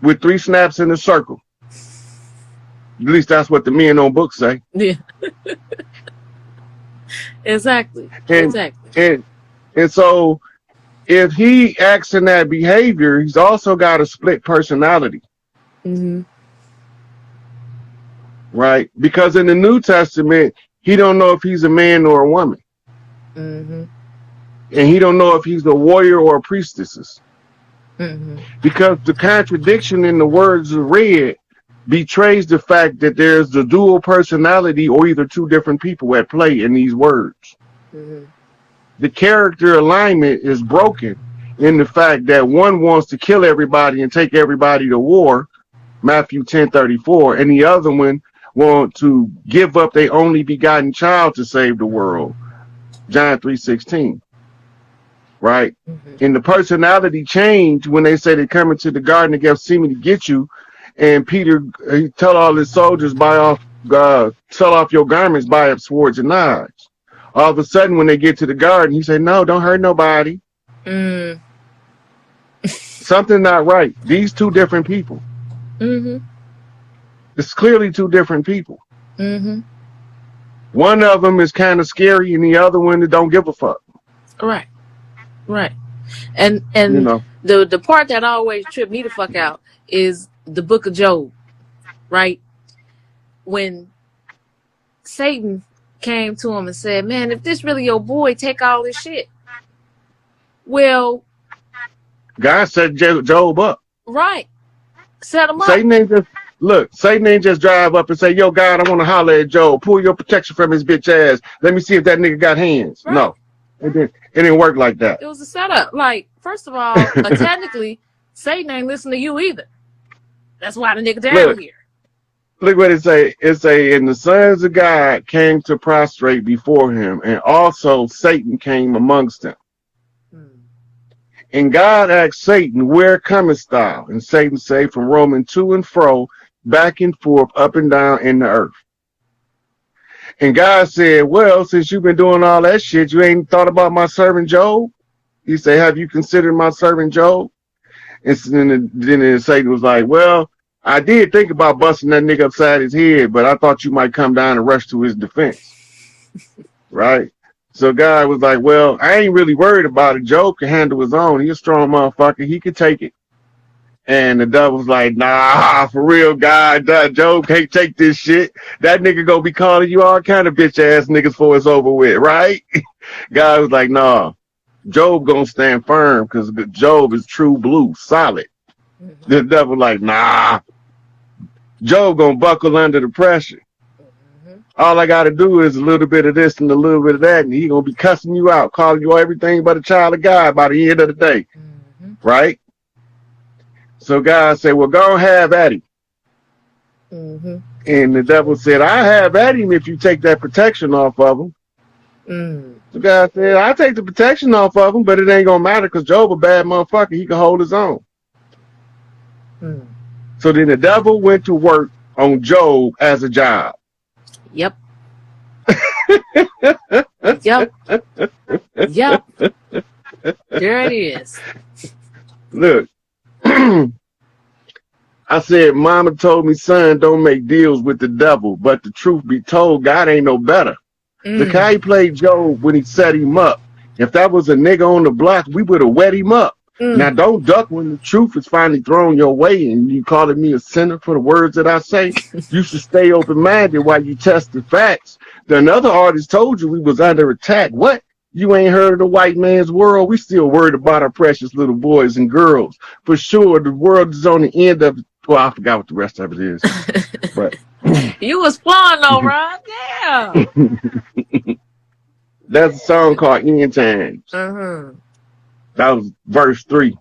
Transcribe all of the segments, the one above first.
with 3 snaps in a circle. At least that's what the men on books say. Yeah. Exactly. And, Exactly. and so if he acts in that behavior, he's also got a split personality. Mm-hmm. Right? Because in the New Testament, he don't know if he's a man or a woman. Mm-hmm. And he don't know if he's a warrior or a priestess. Mm-hmm. Because the contradiction in the words read betrays the fact that there's the dual personality or either 2 different people at play in these words. Mm-hmm. The character alignment is broken in the fact that one wants to kill everybody and take everybody to war, Matthew 10:34, and the other one want to give up their only begotten child to save the world, John 3:16. Right? Mm-hmm. And the personality change when they say they come into the Garden of Gethsemane to get you, and Peter he tell all his soldiers sell off your garments, buy up swords and knives. All of a sudden, when they get to the garden, he said, "No, don't hurt nobody." Mm. Something not right. These 2 different people. Mm-hmm. It's clearly 2 different people. Mm-hmm. One of them is kind of scary, and the other one don't give a fuck. Right. Right. And You know, the part that always tripped me the fuck out is the book of Job, right? When Satan came to him and said, "Man, if this really your boy, take all this shit." Well, God set Job up. right. Set him up. Satan ain't just drive up and say, "Yo, God, I want to holler at Job. Pull your protection from his bitch ass. Let me see if that nigga got hands." Right. No, it didn't work like that. It was a setup. Like, first of all, technically, Satan ain't listening to you either. That's why the nigga down here. Look what it say. It say, "And the sons of God came to prostrate before him, and also Satan came amongst them. And God asked Satan, where comest thou? And Satan say, from roaming to and fro, back and forth, up and down in the earth. And God said, well, since you've been doing all that shit, you ain't thought about my servant Job? He said, have you considered my servant Job? And then Satan was like, well, I did think about busting that nigga upside his head, but I thought you might come down and rush to his defense. Right? So God was like, well, I ain't really worried about it. Job can handle his own. He's a strong motherfucker. He can take it. And the devil's like, nah, for real, God, Job can't take this shit. That nigga gonna be calling you all kind of bitch ass niggas before it's over with, right? God was like, nah, Job gonna stand firm because Job is true blue, solid. Mm-hmm. The devil like, nah, Job gonna buckle under the pressure. Mm-hmm. All I gotta do is a little bit of this and a little bit of that, and he gonna be cussing you out, calling you everything but a child of God by the end of the day, right? So God said, well, go have at him. Mm-hmm. And the devil said, I have at him if you take that protection off of him. Mm. So God said, I'll take the protection off of him, but it ain't going to matter because Job a bad motherfucker. He can hold his own. Mm. So then the devil went to work on Job as a job. Yep. Yep. Yep. There it is. Look. I said, mama told me, son, don't make deals with the devil. But the truth be told, God ain't no better. Look how he played Job when he set him up. If that was a nigga on the block, we would have wet him up. Now, don't duck when the truth is finally thrown your way and you calling me a sinner for the words that I say. You should stay open-minded while you test the facts. Another artist told you we was under attack. What? You ain't heard of the white man's world? We still worried about our precious little boys and girls. For sure, the world is on the end of it. Well, I forgot what the rest of it is. But you was flowing though, Rod. Yeah. That's a song called End Times. Uh-huh. That was verse 3.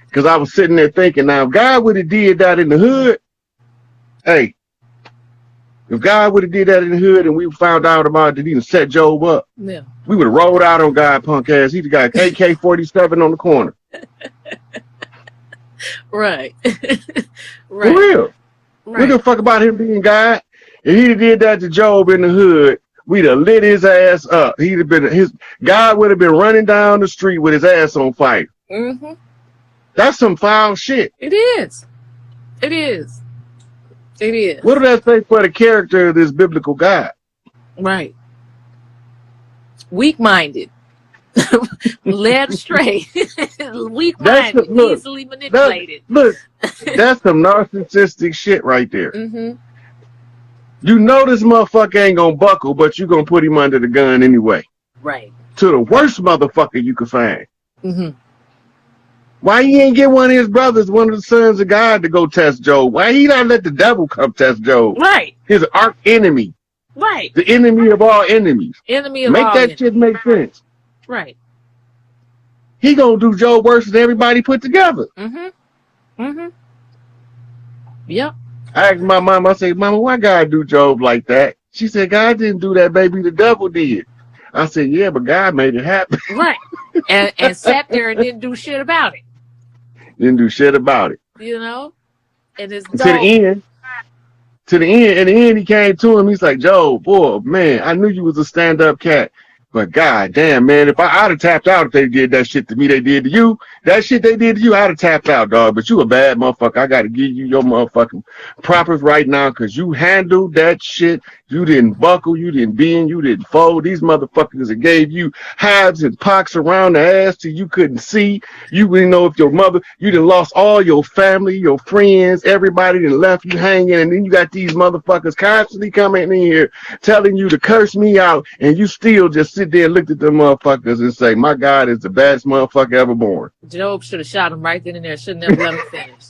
Because I was sitting there thinking, now, if God would have did that in the hood, hey, if God would have did that in the hood and we found out about it, he would set Job up. Yeah. We would have rolled out on God, punk ass. He'd got AK-47 on the corner. Right. Right. For real. Right. We give a fuck about him being God. If he'd have did that to Job in the hood, we'd have lit his ass up. He'd have been God would have been running down the street with his ass on fire. Mm-hmm. That's some foul shit. It is. It is. It is. What do that say for the character of this biblical God? Right. Weak-minded. Led astray. Weak-minded. Easily manipulated. Look, that's some narcissistic shit right there. Mm-hmm. You know this motherfucker ain't gonna buckle, but you gonna put him under the gun anyway. Right. To the worst motherfucker you could find. Mm-hmm. Why he ain't get one of his brothers, one of the sons of God, to go test Job? Why he not let the devil come test Job? Right. His arch enemy. Right. The enemy of all enemies. Enemy of make all that enemies. shit make sense. Right. He gonna do Job worse than everybody put together. Mm-hmm. Mm-hmm. Yep. I asked my mom, I said, Mama, why God do Job like that? She said, God didn't do that, baby. The devil did. I said, yeah, but God made it happen. Right. And sat there and didn't do shit about it. Didn't do shit about it. You know? And it's To the end, in the end, he came to him. He's like, Job, boy, man, I knew you was a stand-up cat. But god damn, man, if I'd have tapped out if they did that shit to me they did to you, that shit they did to you, I'd have tapped out, dog. But you a bad motherfucker. I got to give you your motherfucking propers right now because you handled that shit. You didn't buckle. You didn't bend. You didn't fold. These motherfuckers that gave you hives and pox around the ass till you couldn't see. You didn't know if your mother, you done lost all your family, your friends, everybody that left you hanging. And then you got these motherfuckers constantly coming in here telling you to curse me out. And you still just sit there and look at them motherfuckers and say, my God is the baddest motherfucker ever born. Job should have shot him right then and there. Shouldn't have let him finish.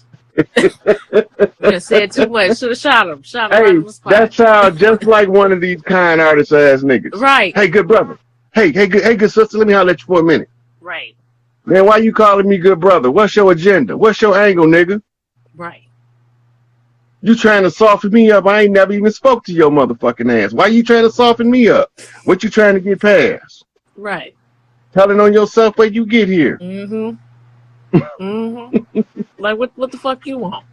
You said too much. Should have shot him. Shot him right on the spot. That sounds just like one of these kind artist ass niggas. Right. Hey, good brother. Hey, good sister. Let me holler at you for a minute. Right. Man, why you calling me good brother? What's your agenda? What's your angle, nigga? Right. You trying to soften me up? I ain't never even spoke to your motherfucking ass. Why you trying to soften me up? What you trying to get past? Right. Telling on yourself where you get here. Mm-hmm. Mm-hmm. Like what the fuck you want?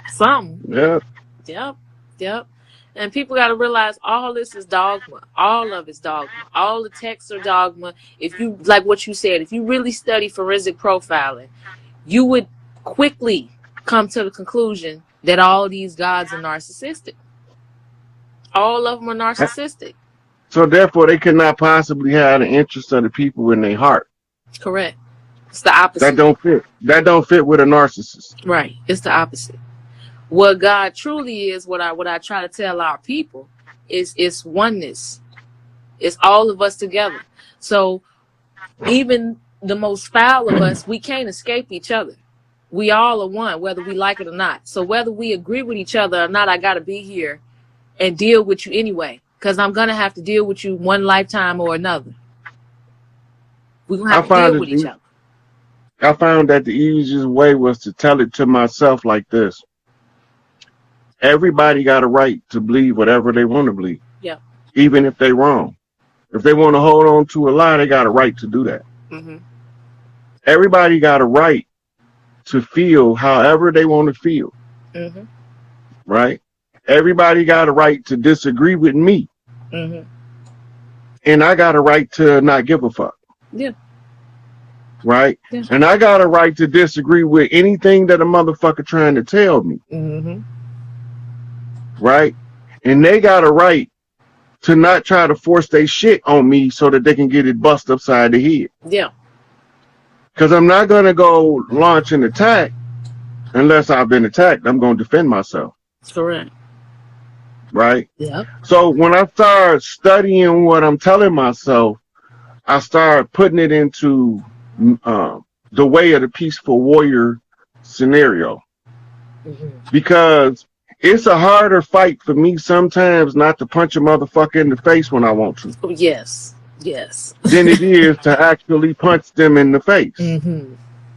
Something. Yeah. Yep. Yep. And people got to realize all this is dogma. All of it's dogma. All the texts are dogma. If you, like what you said, if you really study forensic profiling, you would quickly come to the conclusion that all these gods are narcissistic. All of them are narcissistic. So therefore, they could not possibly have the interest of the people in their heart. Correct. It's the opposite. That don't fit. That don't fit with a narcissist. Right. It's the opposite. What God truly is, what I try to tell our people, is it's oneness. It's all of us together. So even the most foul of us, we can't escape each other. We all are one, whether we like it or not. So whether we agree with each other or not, I got to be here and deal with you anyway, because I'm going to have to deal with you one lifetime or another. We're going to have to deal with each other. I found that the easiest way was to tell it to myself like this. Everybody got a right to believe whatever they want to believe. Yeah. Even if they're wrong. If they want to hold on to a lie, they got a right to do that. Mm-hmm. Everybody got a right to feel however they want to feel. Mm-hmm. Right? Everybody got a right to disagree with me. Mm-hmm. And I got a right to not give a fuck. Yeah. Right? Yeah. And I got a right to disagree with anything that a motherfucker trying to tell me. Mm-hmm. Right? And they got a right to not try to force their shit on me so that they can get it bust upside the head. Yeah. Because I'm not going to go launch an attack unless I've been attacked. I'm going to defend myself. Correct. Right? Yeah. So when I start studying what I'm telling myself, I start putting it into the way of the peaceful warrior scenario. Mm-hmm. Because it's a harder fight for me sometimes not to punch a motherfucker in the face when I want to. Oh, yes. Yes. Than it is to actually punch them in the face. Mm-hmm.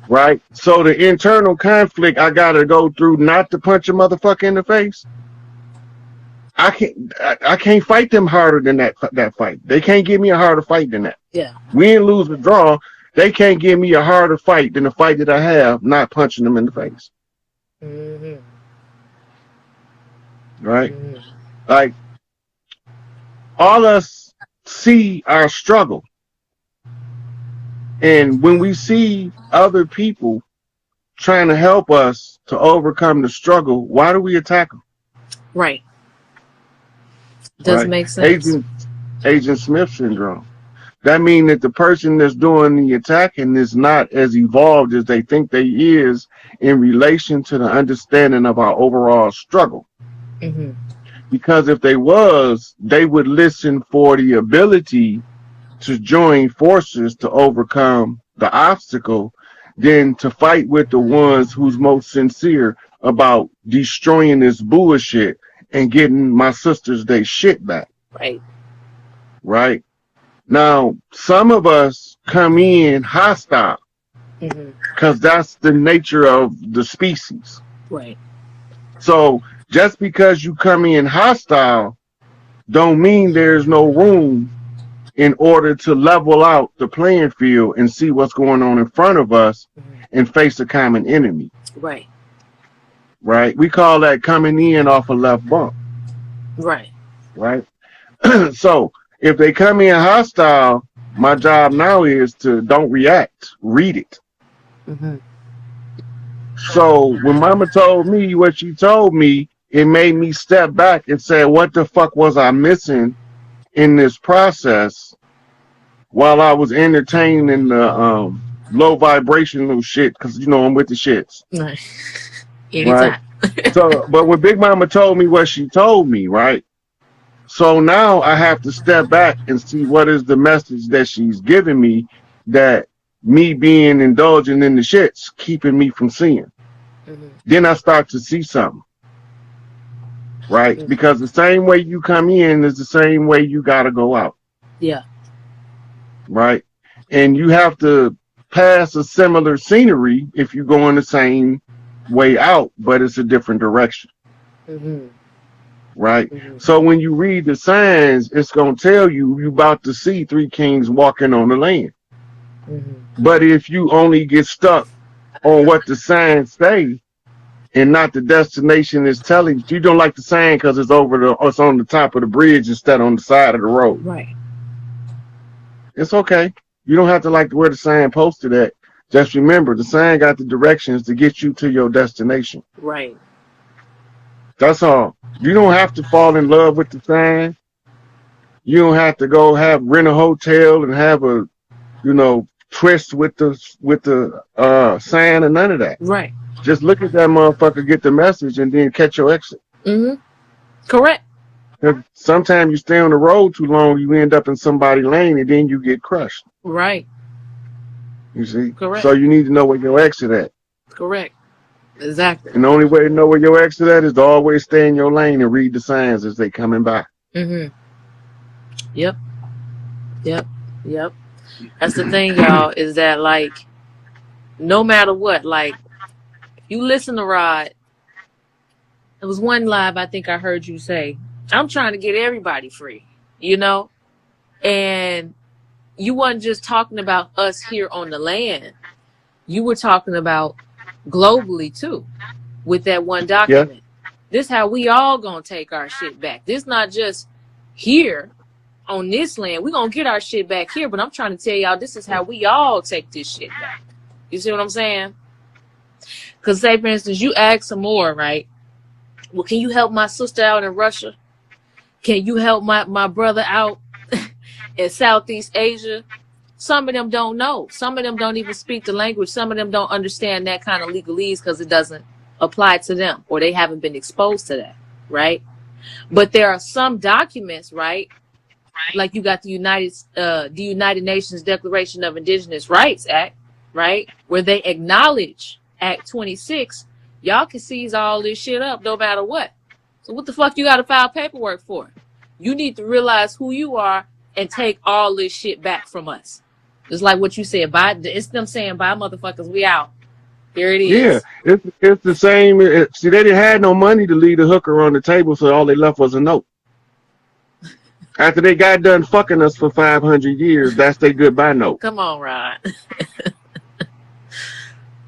Right? So the internal conflict I gotta go through not to punch a motherfucker in the face. I can't fight them harder than that fight. They can't give me a harder fight than that. Yeah. Win, lose, or draw, they can't give me a harder fight than the fight that I have not punching them in the face. Mm-hmm. Right? Mm-hmm. Like, all us see our struggle. And when we see other people trying to help us to overcome the struggle, why do we attack them? Right. Doesn't Right? make sense. Agent Smith syndrome. That means that the person that's doing the attacking is not as evolved as they think they is in relation to the understanding of our overall struggle. Mm-hmm. Because if they was, they would listen for the ability to join forces to overcome the obstacle than to fight with the ones who's most sincere about destroying this bullshit and getting my sisters they shit back. Right. Right? Now, some of us come in hostile because that's the nature of the species. Right. So just because you come in hostile don't mean there's no room in order to level out the playing field and see what's going on in front of us and face a common enemy. Right. Right? We call that coming in off a left bump. Right. Right? So if they come in hostile, my job now is to don't react, read it. Mm-hmm. So when Mama told me what she told me, it made me step back and say, what the fuck was I missing in this process while I was entertaining the low vibrational shit? Because, you know, I'm with the shits. Right. Anytime. Right? So, but when Big Mama told me what she told me, right? So now I have to step back and see what is the message that she's giving me that me being indulging in the shits keeping me from seeing. Mm-hmm. Then I start to see something. Right? Mm-hmm. Because the same way you come in is the same way you got to go out. Yeah. Right? And you have to pass a similar scenery if you go in the same way out, but it's a different direction. Mm-hmm. Right? Mm-hmm. So when you read the signs, it's going to tell you about to see three kings walking on the land. Mm-hmm. But if you only get stuck on what the signs say and not the destination is telling you, don't like the sign because it's it's on the top of the bridge instead on the side of the road. Right. It's okay. You don't have to like where the sign posted at. Just remember, the sign got the directions to get you to your destination. Right. That's all. You don't have to fall in love with the sign. You don't have to go rent a hotel and have a, twist with the sign and none of that. Right. Just look at that motherfucker, get the message, and then catch your exit. Mm-hmm. Correct. Sometimes you stay on the road too long, you end up in somebody's lane, and then you get crushed. Right. You see? Correct. So you need to know where your exit at. Correct. Exactly. And the only way to know where your exit at is to always stay in your lane and read the signs as they coming by. Mm-hmm. Yep. That's the thing, y'all, is that, like, no matter what, like, if you listen to Rod, there was one live I think I heard you say, I'm trying to get everybody free, and you wasn't just talking about us here on the land. You were talking about globally too, with that one document. Yeah. This how we all gonna take our shit back. This not just here on this land. We're gonna get our shit back here, but I'm trying to tell y'all this is how we all take this shit back. You see what I'm saying? Because say, for instance, you ask some more, right? Well, can you help my sister out in Russia? Can you help my brother out in Southeast Asia? Some of them don't know. Some of them don't even speak the language. Some of them don't understand that kind of legalese because it doesn't apply to them or they haven't been exposed to that, right? But there are some documents, right? Like you got the United Nations Declaration of Indigenous Rights Act, right? Where they acknowledge Act 26. Y'all can seize all this shit up no matter what. So what the fuck you got to file paperwork for? You need to realize who you are and take all this shit back from us. It's like what you said. It's them saying, bye, motherfuckers, we out. Here it is. Yeah, it's the same. See, they didn't have no money to leave the hooker on the table, so all they left was a note. After they got done fucking us for 500 years, that's their goodbye note. Come on, Rod.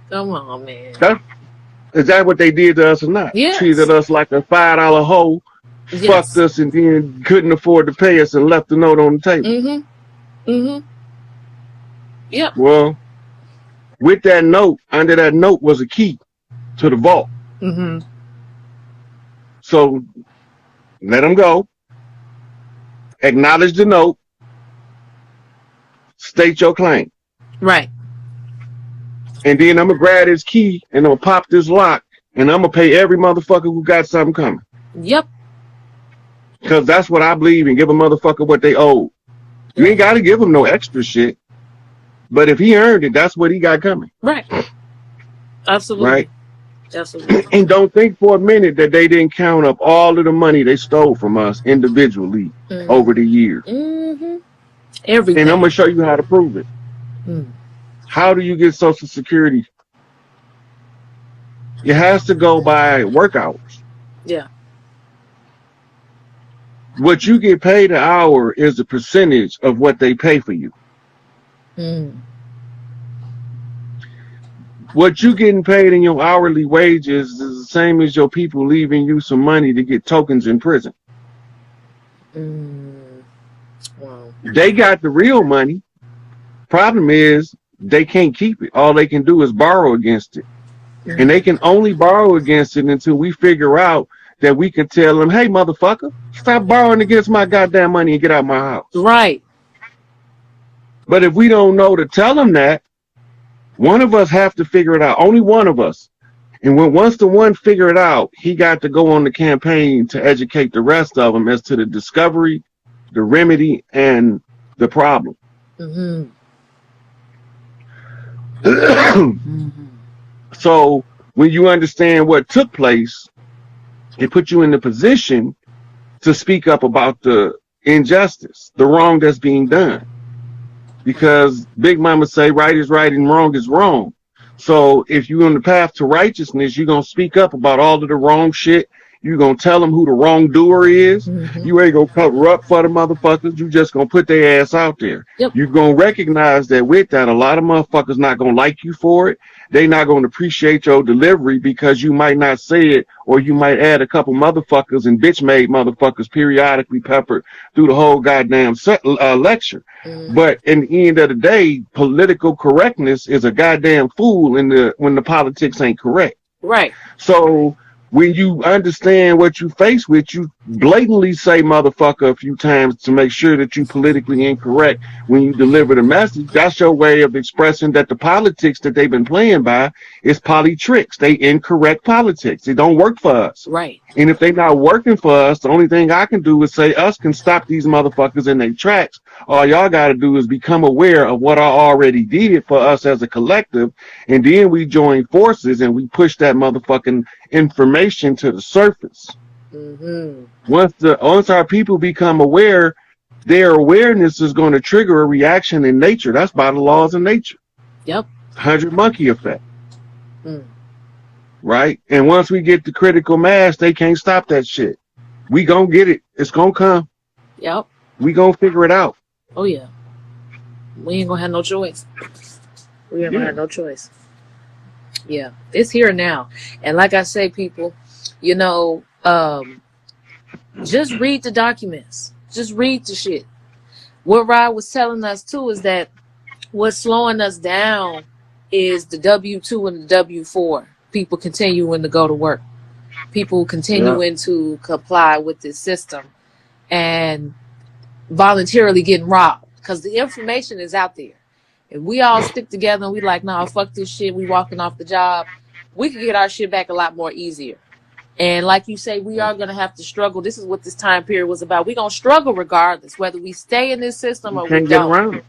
Come on, man. Is that what they did to us or not? Yes. Treated us like a $5 hoe, yes. Fucked us, and then couldn't afford to pay us and left the note on the table. Mm-hmm. Mm-hmm. Yep. Well, With that note, under that note was a key to the vault. Mm-hmm. So let them go. Acknowledge the note. State your claim. Right. And then I'm going to grab this key and I'm going to pop this lock and I'm going to pay every motherfucker who got something coming. Yep. Because that's what I believe in. Give a motherfucker what they owe. You ain't got to give him no extra shit. But if he earned it, that's what he got coming. Right. Absolutely. Right? Absolutely. And don't think for a minute that they didn't count up all of the money they stole from us individually over the years. Mm-hmm. Everything. And I'm going to show you how to prove it. Mm. How do you get Social Security? It has to go by work hours. Yeah. What you get paid an hour is a percentage of what they pay for you. Mm. What you getting paid in your hourly wages is the same as your people leaving you some money to get tokens in prison. Wow. They got the real money. Problem is they can't keep it. All they can do is borrow against it. And they can only borrow against it until we figure out that we can tell them, hey, motherfucker, stop borrowing against my goddamn money and get out my house. Right. But if we don't know to tell them that, one of us have to figure it out. Only one of us. And once the one figure it out, he got to go on the campaign to educate the rest of them as to the discovery, the remedy, and the problem. Mm-hmm. So when you understand what took place, it puts you in the position to speak up about the injustice, the wrong that's being done. Because Big Mama say right is right and wrong is wrong. So if you're on the path to righteousness, you're going to speak up about all of the wrong shit. You're going to tell them who the wrongdoer is. Mm-hmm. You ain't going to cover up for the motherfuckers. You just going to put their ass out there. Yep. You're going to recognize that with that, a lot of motherfuckers not going to like you for it. They not going to appreciate your delivery because you might not say it, or you might add a couple motherfuckers and bitch-made motherfuckers periodically peppered through the whole goddamn lecture. Mm-hmm. But in the end of the day, political correctness is a goddamn fool when the politics ain't correct. Right. So when you understand what you face with, you blatantly say motherfucker a few times to make sure that you politically incorrect when you deliver the message. That's your way of expressing that the politics that they've been playing by is politricks. They incorrect politics. It don't work for us. Right. And if they not working for us, the only thing I can do is say us can stop these motherfuckers in their tracks. All y'all got to do is become aware of what I already did for us as a collective, and then we join forces and we push that motherfucking information to the surface. Mm-hmm. Once our people become aware, their awareness is going to trigger a reaction in nature. That's by the laws of nature. Yep. 100 monkey effect. Mm. Right? And once we get the critical mass, they can't stop that shit. We gonna get it. It's gonna come. Yep. We gonna figure it out. Oh yeah. We ain't gonna have no choice. We ain't gonna have no choice. Yeah. It's here now. And like I say, people, you know, just read the documents. Just read the shit. What Rod was telling us too is that what's slowing us down is the W-2 and the W-4. People continuing to go to work. People continuing to comply with this system and voluntarily getting robbed because the information is out there. If we all stick together and we like, nah, fuck this shit, we walking off the job, we can get our shit back a lot more easier. And like you say, we are going to have to struggle. This is what this time period was about. We're going to struggle regardless, whether we stay in this system or we don't. Get around it.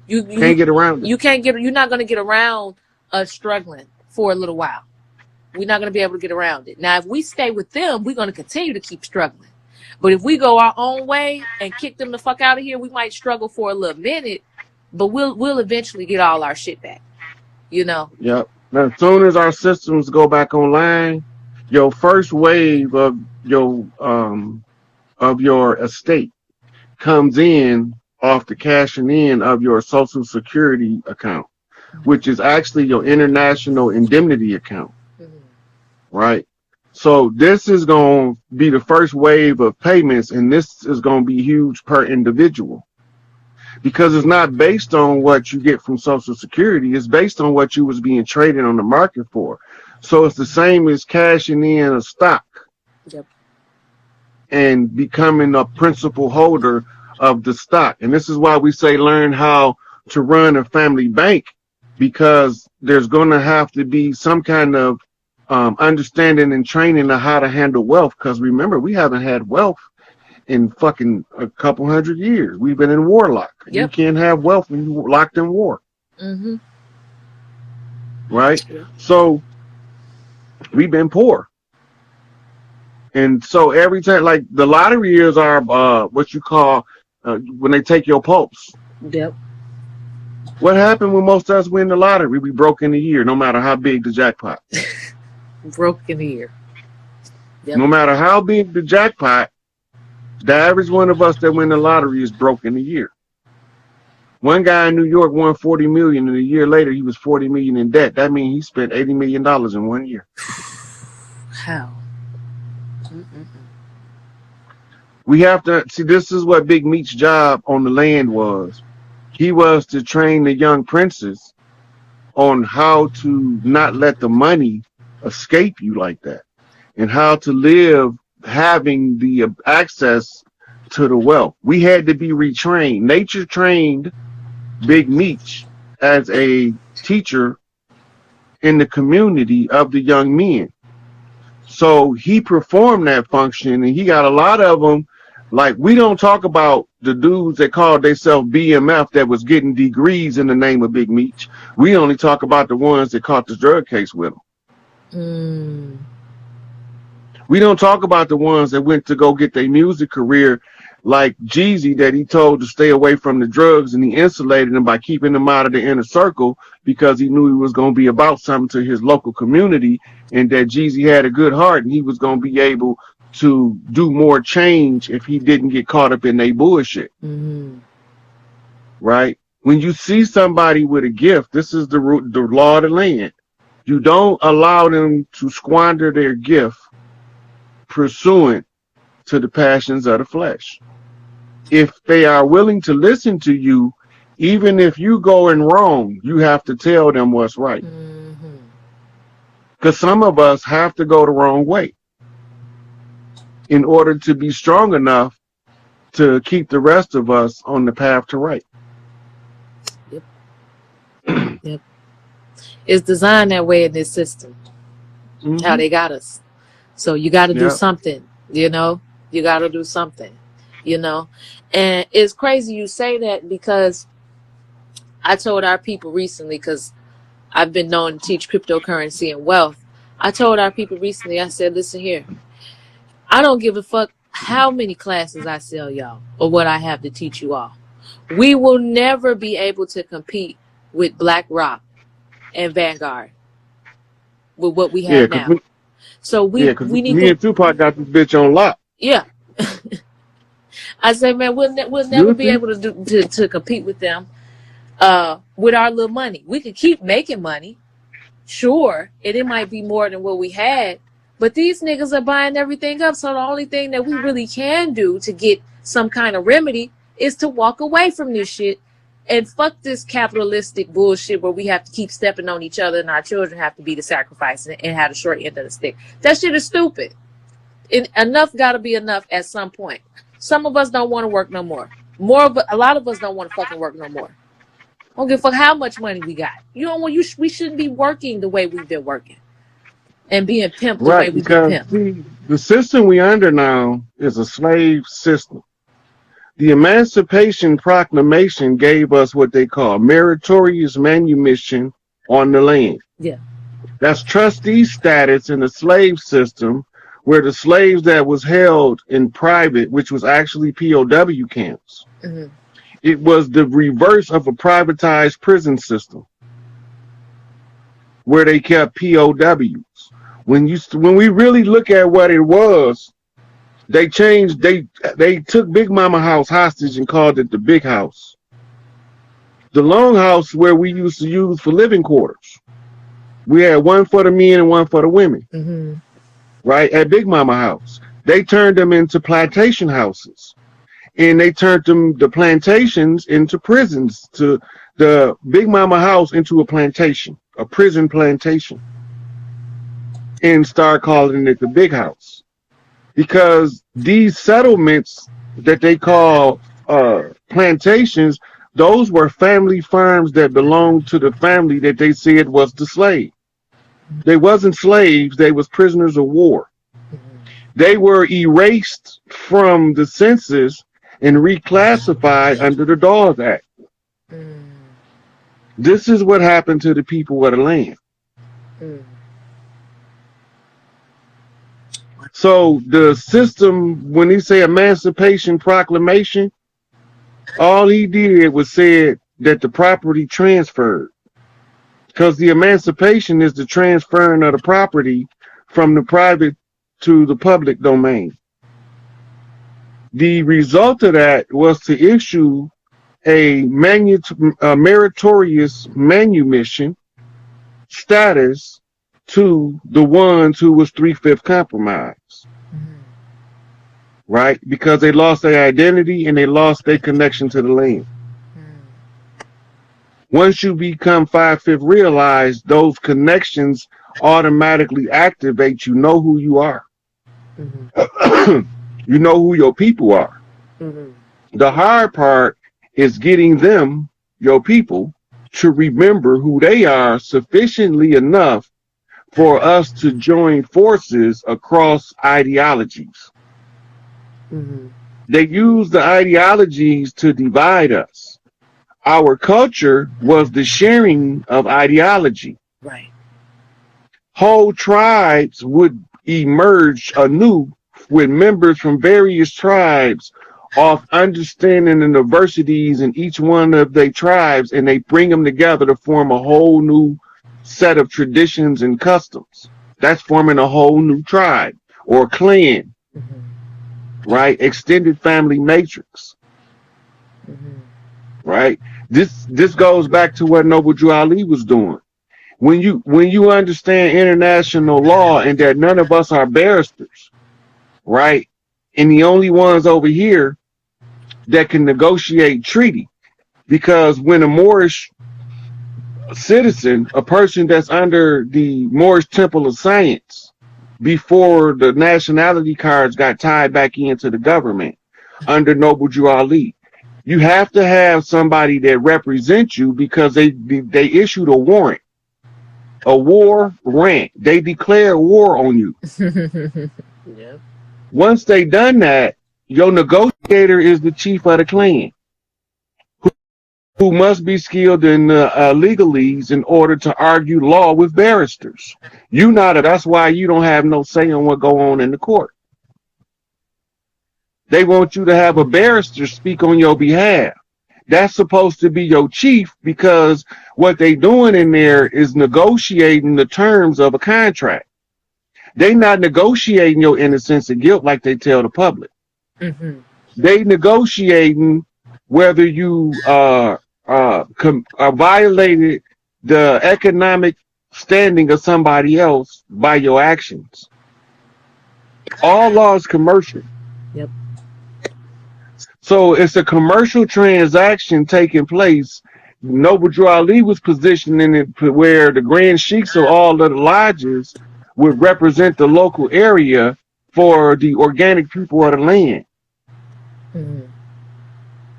You can't get around it. You're not going to get around us struggling for a little while. We're not going to be able to get around it. Now, if we stay with them, we're going to continue to keep struggling. But if we go our own way and kick them the fuck out of here, we might struggle for a little minute, but we'll eventually get all our shit back. You know? Yep. Now, as soon as our systems go back online, your first wave of your estate comes in off the cashing in of your Social Security account, which is actually your international indemnity account. Right? So this is going to be the first wave of payments, and this is going to be huge per individual. because it's not based on what you get from Social Security. It's based on what you was being traded on the market for. So it's the same as cashing in a stock Yep. and becoming a principal holder of the stock. And this is why we say learn how to run a family bank, because there's going to have to be some kind of understanding and training of how to handle wealth. Because remember, we haven't had wealth in fucking a couple hundred years. We've been in warlock. Yep. You can't have wealth when you're locked in war. Mm-hmm. Right? Yeah. So we've been poor. And so every time, like the lottery is our, what you call, when they take your pulse. Yep. What happened when most of us win the lottery? We broke in a year, no matter how big the jackpot. Broke in the ear. Yep. No matter how big the jackpot, the average one of us that win the lottery is broke in a year. One guy in New York won 40 million, and a year later he was 40 million in debt. That means he spent $80 million in 1 year. How? Mm-mm-mm. We have to see, this is what Big Meat's job on the land was. He was to train the young princes on how to not let the money escape you like that, and how to live having the access to the wealth. We had to be retrained. Nature trained Big Meat as a teacher in the community of the young men. So he performed that function, and he got a lot of them. Like, we don't talk about the dudes that called themselves BMF that was getting degrees in the name of Big Meat. We only talk about the ones that caught the drug case with them. Mm. We don't talk about the ones that went to go get their music career, like Jeezy, that he told to stay away from the drugs, and he insulated them by keeping them out of the inner circle because he knew he was going to be about something to his local community, and that Jeezy had a good heart and he was going to be able to do more change if he didn't get caught up in their bullshit. Mm-hmm. Right? When you see somebody with a gift, this is the law of the land. You don't allow them to squander their gift pursuant to the passions of the flesh. If they are willing to listen to you, even if you going wrong, you have to tell them what's right. Mm-hmm. Because some of us have to go the wrong way in order to be strong enough to keep the rest of us on the path to right. Yep. Yep. It's designed that way in this system. Mm-hmm. How they got us. So you got to do Yep. something, you know? You got to do something, you know? And it's crazy you say that, because I told our people recently, because I've been known to teach cryptocurrency and wealth. I told our people recently, I said, listen here, I don't give a fuck how many classes I sell y'all or what I have to teach you all. We will never be able to compete with BlackRock and Vanguard with what we have now. So we need me to. and Tupac got this bitch on lock. Yeah. I say, man, we'll never be able to compete with them with our little money. We could keep making money, sure, and it might be more than what we had, but these niggas are buying everything up. So the only thing that we really can do to get some kind of remedy is to walk away from this shit and fuck this capitalistic bullshit where we have to keep stepping on each other and our children have to be the sacrifice and have the short end of the stick. That shit is stupid. Enough got to be enough at some point. Some of us don't want to work no more. A lot of us don't want to fucking work no more. Don't give a fuck how much money we got. You don't want we shouldn't be working the way we've been working and being pimped the way we've been pimped. See, the system we under now is a slave system. The Emancipation Proclamation gave us what they call meritorious manumission on the land. Yeah. That's trustee status in the slave system, where the slaves that was held in private, which was actually POW camps. Mm-hmm. It was the reverse of a privatized prison system where they kept POWs. When we really look at what it was, they changed. They took Big Mama House hostage and called it the Big House. The Long House, where we used to use for living quarters. We had one for the men and one for the women. Mm-hmm. Right, at Big Mama House. They turned them into plantation houses. and they turned the plantations into prisons, to the Big Mama house into a plantation, a prison plantation, and start calling it the Big House. Because these settlements that they call plantations, those were family farms that belonged to the family that they said was the slave. They wasn't slaves, they was prisoners of war. They were erased from the census and reclassified under the Dawes Act. This is what happened to the people of the land. So the system, when he say Emancipation Proclamation, all he did was said that the property transferred. Because the emancipation is the transferring of the property from the private to the public domain. The result of that was to issue a meritorious manumission status to the ones who was 3/5 compromise. Right? Because they lost their identity and they lost their connection to the land. Once you become 5/5 realized, those connections automatically activate. You know who you are. You know who your people are. The hard part is getting them, your people, to remember who they are sufficiently enough for us to join forces across ideologies. They use the ideologies to divide us. Our culture was the sharing of ideology. Right. Whole tribes would emerge anew with members from various tribes of understanding the diversities in each one of their tribes, and they bring them together to form a whole new set of traditions and customs. That's forming a whole new tribe or clan, right? Extended family matrix, right? This goes back to what Noble Drew Ali was doing. When you understand international law and that none of us are barristers, right? And the only ones over here that can negotiate treaty, because when a Moorish citizen, a person that's under the Moorish Temple of Science, before the nationality cards got tied back into the government under Noble Drew Ali, you have to have somebody that represents you, because they issued a warrant, a war rant. They declare war on you. Yep. Once they done that, your negotiator is the chief of the clan, who must be skilled in legalese in order to argue law with barristers. That's why you don't have no say on what go on in the court. They want you to have a barrister speak on your behalf. That's supposed to be your chief, because what they doing in there is negotiating the terms of a contract. They not negotiating your innocence or guilt like they tell the public. They negotiating whether you violated the economic standing of somebody else by your actions. All law is commercial. Yep. So it's a commercial transaction taking place. Noble Drew Ali was positioning it where the grand sheiks of all of the lodges would represent the local area for the organic people of the land.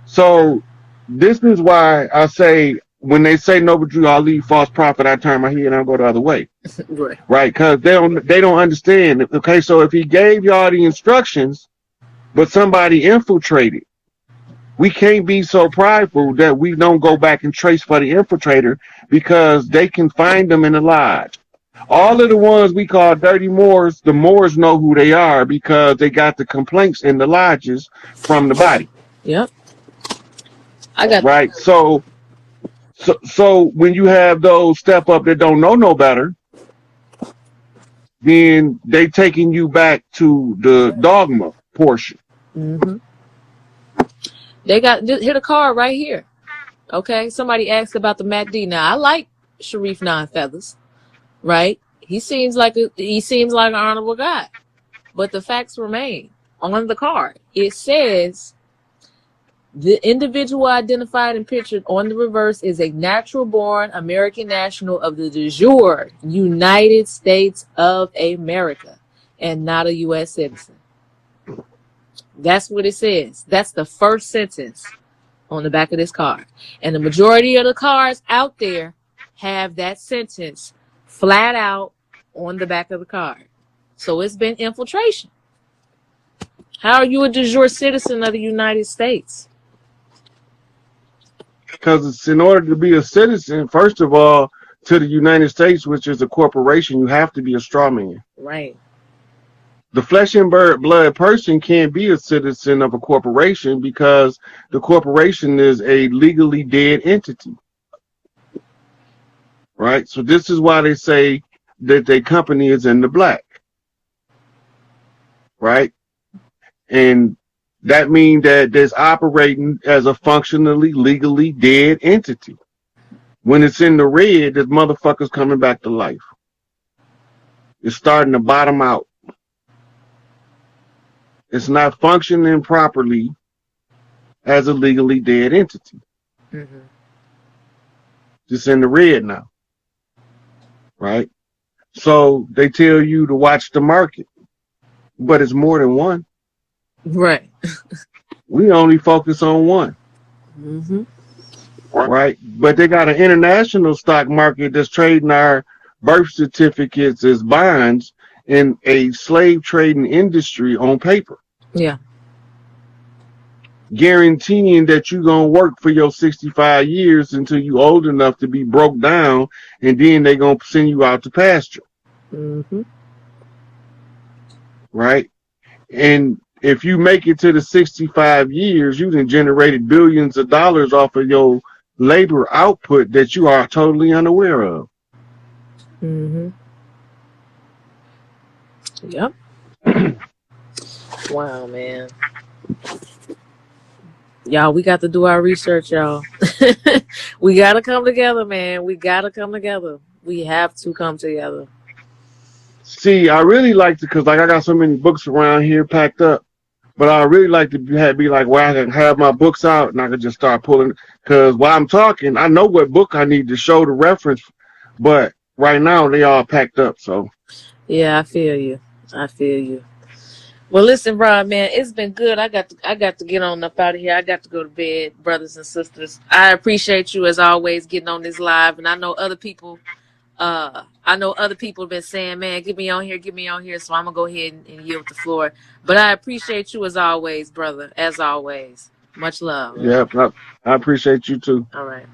So this is why I say, when they say Noble Drew Ali false prophet, I turn my head and I go the other way. Right? Because they don't understand. Okay, so if he gave y'all the instructions, but somebody infiltrated, we can't be so prideful that we don't go back and trace for the infiltrator, because they can find them in the lodge. All of the ones we call dirty Moors, the Moors know who they are, because they got the complaints in the lodges from the body. Yep. I got right. So when you have those step up that don't know no better, then they taking you back to the dogma portion. They got hit a card right here. Okay, somebody asked about the Matt D. Now I like Sharif Nine Feathers, right? He seems like an honorable guy, but the facts remain on the card. It says The individual identified and pictured on the reverse is a natural-born American national of the de jure United States of America and not a U.S. citizen. That's what it says. That's the first sentence on the back of this card. And the majority of the cards out there have that sentence flat out on the back of the card. So it's been infiltration. How are you a de jure citizen of the United States? Because it's in order to be a citizen, first of all, to the United States, which is a corporation, you have to be a straw man. Right. The flesh and blood person can't be a citizen of a corporation because the corporation is a legally dead entity. Right? So this is why they say that their company is in the black. Right? And that means that it's operating as a functionally, legally dead entity. When it's in the red, this motherfucker's coming back to life. It's starting to bottom out. It's not functioning properly as a legally dead entity. Mm-hmm. It's in the red now. Right? So they tell you to watch the market. But it's more than one. Right. We only focus on one. Mm-hmm. Right? But they got an international stock market that's trading our birth certificates as bonds in a slave trading industry on paper. Yeah. Guaranteeing that you're going to work for your 65 years until you old enough to be broke down, and then they're going to send you out to pasture. Mm-hmm. Right? And if you make it to the 65 years, you done generated billions of dollars off of your labor output that you are totally unaware of. Mm-hmm. Yep. Wow, man. Y'all, we got to do our research, y'all. We got to come together, man. We got to come together. We have to come together. See, I really like to, because like I got so many books around here packed up, but I really like to be like where I can have my books out and I can just start pulling, because while I'm talking, I know what book I need to show the reference, but right now they all packed up, so. Yeah, I feel you. I feel you. Well, listen, Rob, man, it's been good. I got to get on up out of here. I got to go to bed, brothers and sisters. I appreciate you as always getting on this live, and I know other people have been saying, man, get me on here. So I'm gonna go ahead and yield the floor. But I appreciate you as always, brother. As always, much love. Yeah, I appreciate you too. All right.